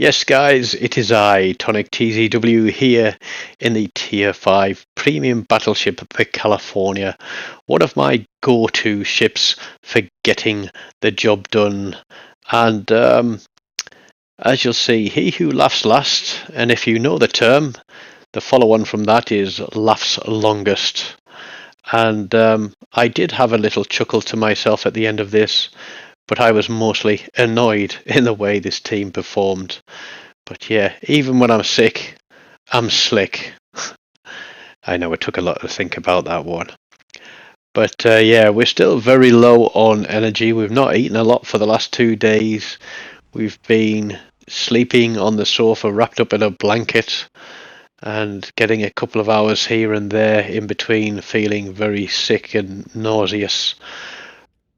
Yes, guys, it is I, TONIK TZW, here in the Tier 5 Premium Battleship, the California, one of my go-to ships for getting the job done. And as you'll see, he who laughs last, and if you know the term, the follow-on from that is laughs longest. And I did have a little chuckle to myself at the end of this, but I was mostly annoyed in the way this team performed. But yeah, even when I'm sick, I'm slick. I know it took a lot to think about that one. But yeah, we're still very low on energy. We've not eaten a lot for the last 2 days. We've been sleeping on the sofa wrapped up in a blanket and getting a couple of hours here and there in between, feeling very sick and nauseous.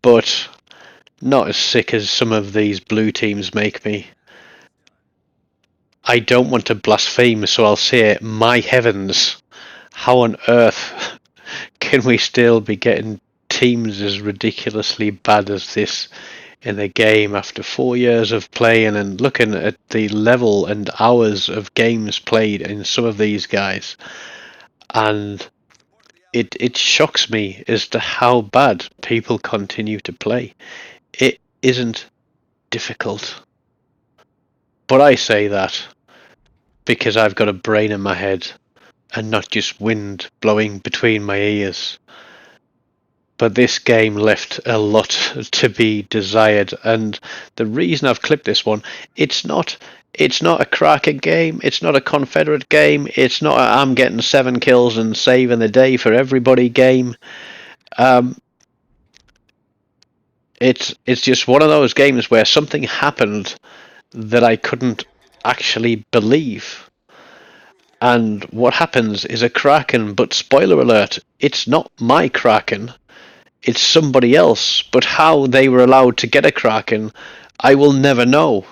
But not as sick as some of these blue teams make me. I don't want to blaspheme, so I'll say, my heavens, how on earth can we still be getting teams as ridiculously bad as this in the game after 4 years of playing and looking at the level and hours of games played in some of these guys? And it shocks me as to how bad people continue to play. It isn't difficult. But I say that because I've got a brain in my head and not just wind blowing between my ears. But this game left a lot to be desired, and the reason I've clipped this one, it's not a cracking game, it's not a Confederate game, it's not a I'm getting 7 kills and saving the day for everybody game. It's just one of those games where something happened that I couldn't actually believe. And what happens is a Kraken, but spoiler alert, it's not my Kraken, it's somebody else. But how they were allowed to get a Kraken, I will never know.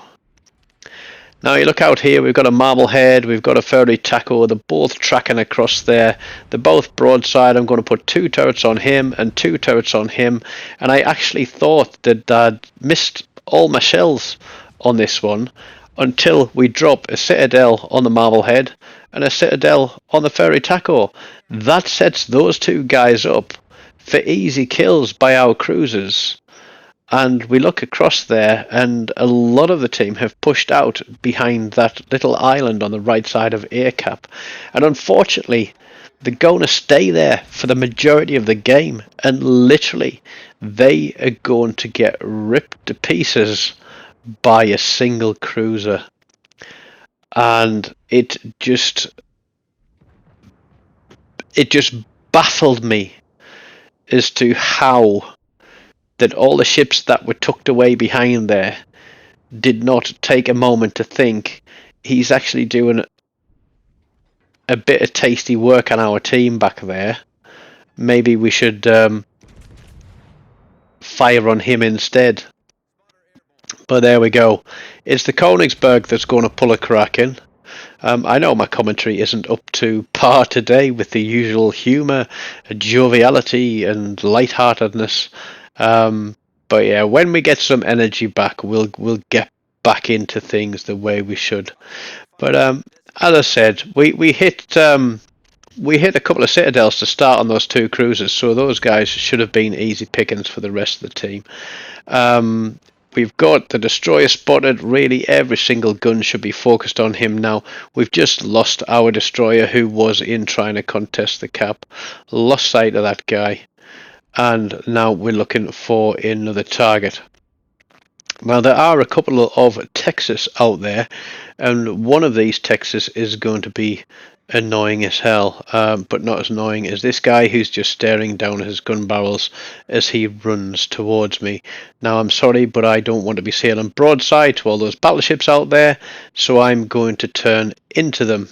Now you look out here, we've got a Marblehead, we've got a Furry Taco, they're both tracking across there. They're both broadside. I'm going to put 2 turrets on him and 2 turrets on him. And I actually thought that I'd missed all my shells on this one until we drop a Citadel on the Marblehead and a Citadel on the Furry Taco. That sets those 2 guys up for easy kills by our cruisers. And we look across there, and a lot of the team have pushed out behind that little island on the right side of AirCap. And unfortunately, they're going to stay there for the majority of the game. And literally, they are going to get ripped to pieces by a single cruiser. And it just baffled me as to how that all the ships that were tucked away behind there did not take a moment to think he's actually doing a bit of tasty work on our team back there. Maybe we should fire on him instead. But there we go. It's the Königsberg that's going to pull a Kraken. I know my commentary isn't up to par today with the usual humour, joviality and lightheartedness. But yeah, when we get some energy back, we'll get back into things the way we should. But as I said, we hit a couple of Citadels to start on those 2 cruisers, so those guys should have been easy pickings for the rest of the team. We've got the destroyer spotted. Really, every single gun should be focused on him now. We've just lost our destroyer, who was in trying to contest the cap. Lost sight of that guy. And now we're looking for another target. Now there are a couple of Texas out there, and one of these Texas is going to be annoying as hell, but not as annoying as this guy who's just staring down his gun barrels as he runs towards me. Now I'm sorry, but I don't want to be sailing broadside to all those battleships out there, so I'm going to turn into them.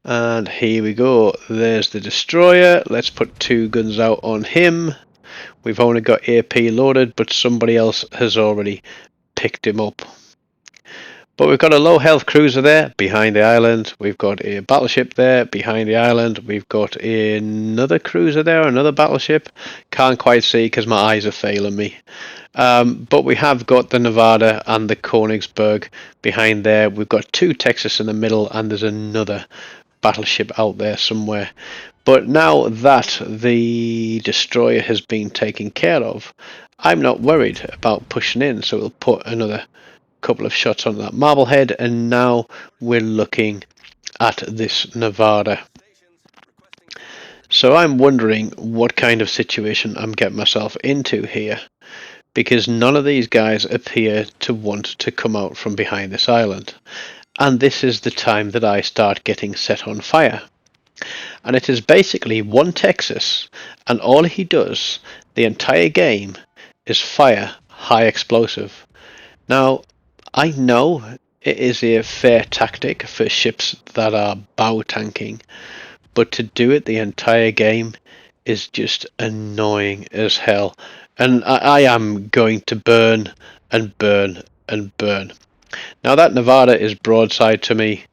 And here we go, there's the destroyer. Let's put 2 guns out on him. We've only got AP loaded, but somebody else has already picked him up. But we've got a low health cruiser there behind the island. We've got a battleship there behind the island. We've got another cruiser there, another battleship. Can't quite see because my eyes are failing me. But we have got the Nevada and the Königsberg behind there. We've got two Texas in the middle, and there's another battleship out there somewhere. But now that the destroyer has been taken care of, I'm not worried about pushing in, so we'll put another couple of shots on that Marblehead, and now we're looking at this Nevada. So I'm wondering what kind of situation I'm getting myself into here, because none of these guys appear to want to come out from behind this island, and this is the time that I start getting set on fire. And it is basically one Texas, and all he does the entire game is fire high explosive. Now, I know it is a fair tactic for ships that are bow tanking, but to do it the entire game is just annoying as hell. And I am going to burn and burn and burn. Now that Nevada is broadside to me.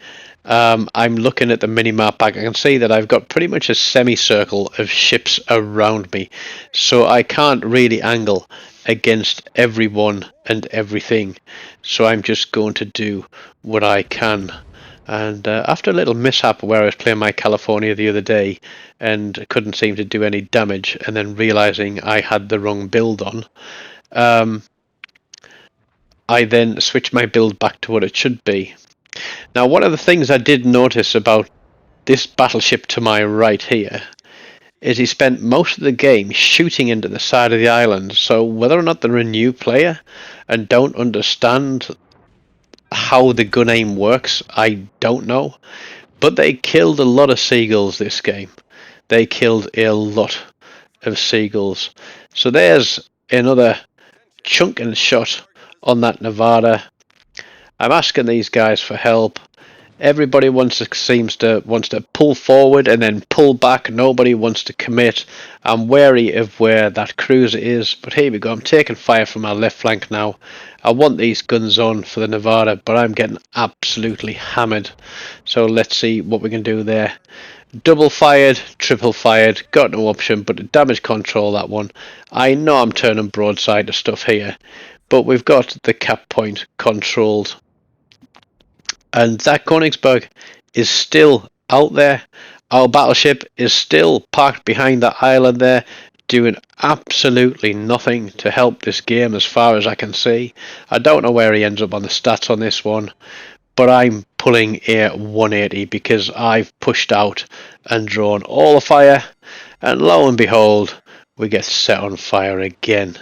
I'm looking at the mini-map back. I can see that I've got pretty much a semicircle of ships around me, so I can't really angle against everyone and everything. So I'm just going to do what I can. And after a little mishap where I was playing my California the other day and couldn't seem to do any damage, and then realizing I had the wrong build on, I then switched my build back to what it should be. Now, one of the things I did notice about this battleship to my right here is he spent most of the game shooting into the side of the island, so whether or not they're a new player and don't understand how the gun aim works, I don't know. But they killed a lot of seagulls this game. They killed a lot of seagulls. So there's another chunking shot on that Nevada. I'm asking these guys for help. Everybody wants to pull forward and then pull back. Nobody wants to commit. I'm wary of where that cruiser is, but here we go. I'm taking fire from our left flank now. I want these guns on for the Nevada, but I'm getting absolutely hammered. So let's see what we can do there. Double fired, triple fired, got no option but to damage control that one. I know I'm turning broadside to stuff here, but we've got the cap point controlled. And that Königsberg is still out there. Our battleship is still parked behind that island there, doing absolutely nothing to help this game as far as I can see. I don't know where he ends up on the stats on this one, but I'm pulling a 180 because I've pushed out and drawn all the fire, and lo and behold, we get set on fire again.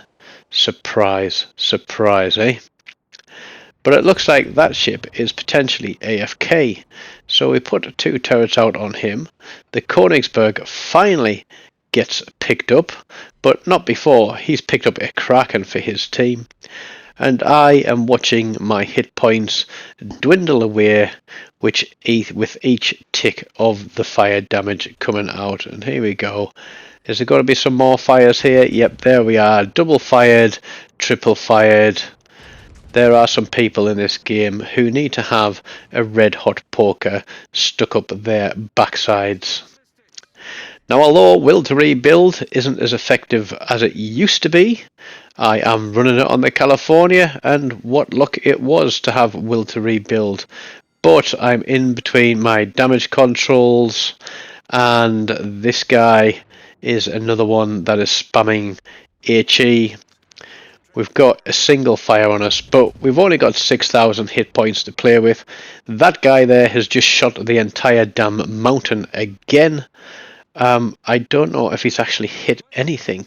Surprise, surprise, eh? But it looks like that ship is potentially AFK, so we put two turrets out on him. The Königsberg finally gets picked up, but not before he's picked up a Kraken for his team. And I am watching my hit points dwindle away with each tick of the fire damage coming out. And here we go. Is there going to be some more fires here? Yep, there we are. Double fired, triple fired. There are some people in this game who need to have a red hot poker stuck up their backsides. Now, although Will to Rebuild isn't as effective as it used to be, I am running it on the California, and what luck it was to have Will to Rebuild. But I'm in between my damage controls, and this guy is another one that is spamming HE. We've got a single fire on us, but we've only got 6,000 hit points to play with. That guy there has just shot the entire damn mountain again. I don't know if he's actually hit anything.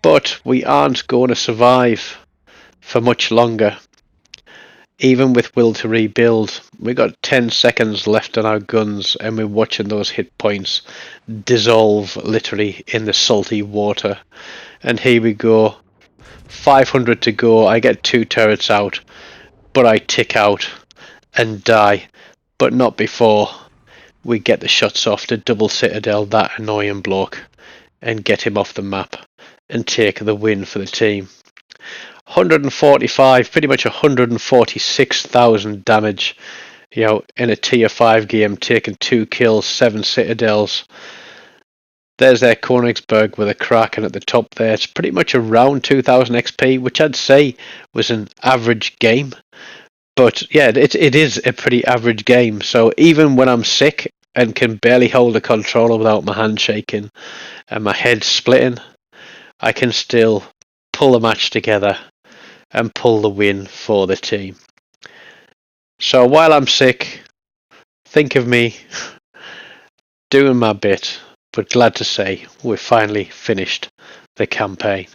But we aren't going to survive for much longer. Even with Will to Rebuild, we got 10 seconds left on our guns, and we're watching those hit points dissolve literally in the salty water. And here we go. 500 to go. I get two turrets out, but I tick out and die, but not before we get the shots off to double citadel that annoying bloke and get him off the map and take the win for the team. 145, pretty much 146,000 damage. In a tier 5 game, taking 2 kills, 7 citadels. There's their Königsberg with a Kraken at the top there. It's pretty much around 2000 XP, which I'd say was an average game. But yeah, it is a pretty average game. So even when I'm sick and can barely hold a controller without my hand shaking and my head splitting, I can still pull a match together and pull the win for the team. So while I'm sick, think of me doing my bit, but glad to say we've finally finished the campaign.